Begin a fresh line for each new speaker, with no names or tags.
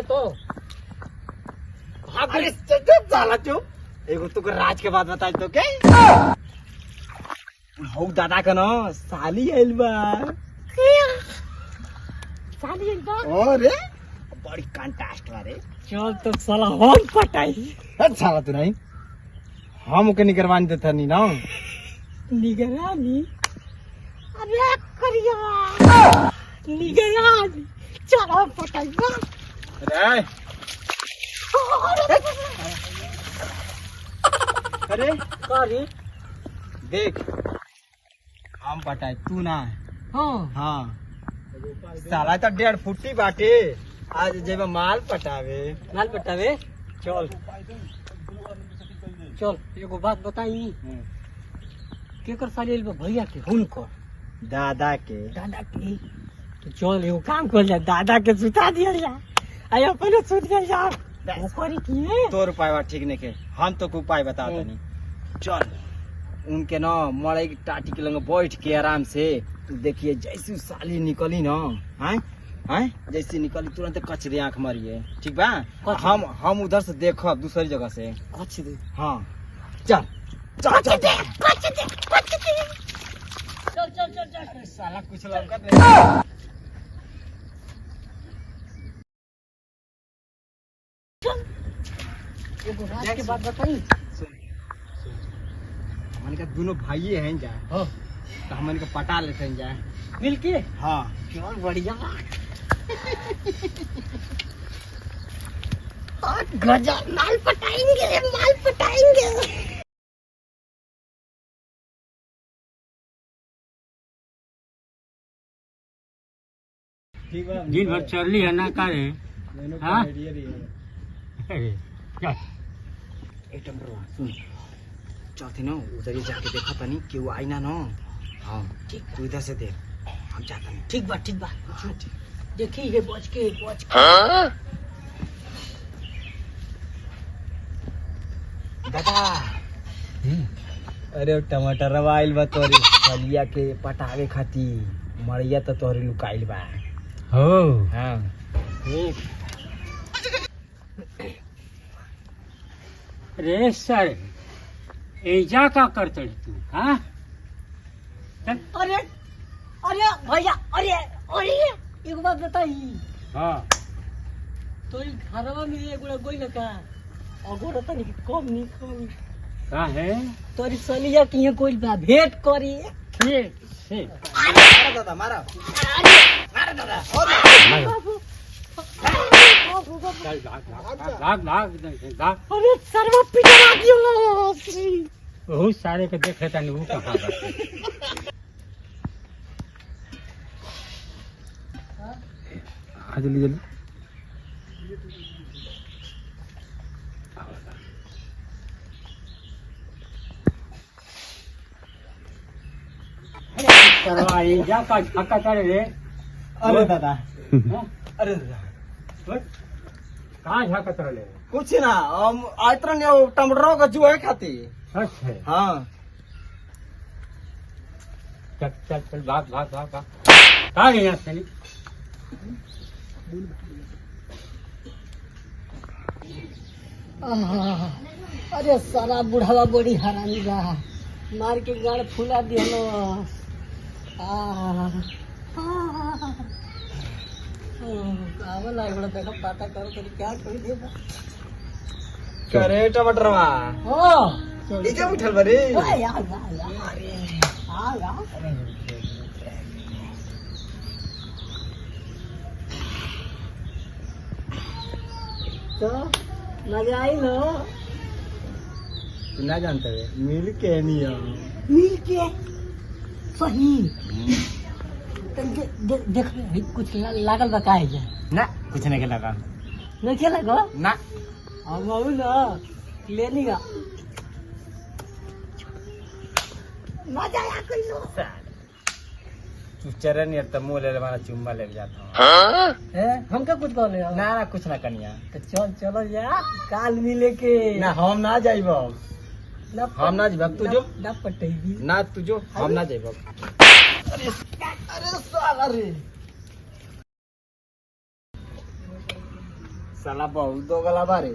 तो
अरे चुप साला चुप। एगो तुके राज के बात बता तो के हो दादा का ना साली आइल बा।
साली एकदम
अरे बड़ी कंटेस्ट बारे।
चल तो साला हम पटाई।
हट साला तू नहीं हम के निगरानी देता नहीं ना।
निगरानी अरे करिया निगरानी चल हम पटाई।
अरे अरे
करी
देख हम पटाए तू ना।
हाँ
हाँ साला तो 1.5 फुटी बाटे। आज जेब माल पटावे।
माल पटावे चल चल एगो बात बताई केकर साली आइल बा भैया के हुनकर
दादा के
तो चल एगो काम कर जा दादा के सुता दिया जा आई अपने सुत गए जा ऊपर की है
तोर उपाय ठीक नहीं के हम तो को उपाय बता तनी। चल उनके ना मड़ई की टाटी के लंग बैठ के आराम से देखिए जैसी साली निकली ना हैं हैं जैसी निकली तुरंत कचरे आंख मारिए ठीक बा। हम उधर से देखब दूसरी जगह से।
अच्छी दे
हाँ चल चल चल
चल
साला कुछ लौकत नहीं।
एगो राज के बात बताई
हमन का दोनों भाई हैं जा
हां
तो हमन का पटा लेते हैं जा
मिल के।
हाँ
चल बढ़िया गजब माल पटाएंगे।
ठीक बा
दिन भर चलली है ना का रे। हाँ?
एकदम सुन चलते ना उधर जाके देखा तनी क्यों आई ना। हाँ ठीक तू इधर से देख हम जाता नहीं।
ठीक बा देखी है बच के
दादा अरे टमाटर आइल बा तोरी फलिया के पटावे खातिर मरिया तो तोरी लुकाइल बा।
हो
हाँ
रे सर ऐजा का करते तू। हाँ अरे अरे भैया अरे अरे एक बात बताई।
हाँ
तोरी घरवा में एगो गोई ना का अगोरा तनी कम नहीं
का है
तोरी सलिया की कोई बा भेंट करी
मारा दादा मारा दादा
भाग अरे सर्व पिटवा दियो बहुत सारे के देख लेता नहीं कहाँ
जल्दी जल्दी
जा का झाका करे रे।
अरे दादा
हाँ?
अरे दादा
कहाँ झाका करे ले
कुछ ना हम आयतरन टमाटरों का जुआ खाती।
सच है।
हाँ
चल चल चल भाग कहाँ गई यहाँ से अरे सारा बुढ़ावा बड़ी हरामी बा मार के गाड़ फुला दिया बड़ा देखो पाता करो तो क्या कर दिया
करे टमाटरवा इजे उठल बरे
तो मजा आई लो
ना जानते मिल के नहीं
मिल के सही देख कुछ लागल बा काहे जा
ना कुछ नहीं लगा
नहीं खेला गो
ना
हम आऊ ना ले लिया मजा आया कोई लो
तू चरण यार तो मुँह ले ले मारा चुम्मा ले जाता हूँ।
है हम क्या कुछ कर ले
ना ना कुछ ना कनिया।
तो चल चलो यार काल मिले के
ना हम ना जाइब, हम ना जाइब, तू जो
ना पटेगी
ना, तू जो हम ना जाइब। अरे साला रे, साला बहुत दो गला बारे।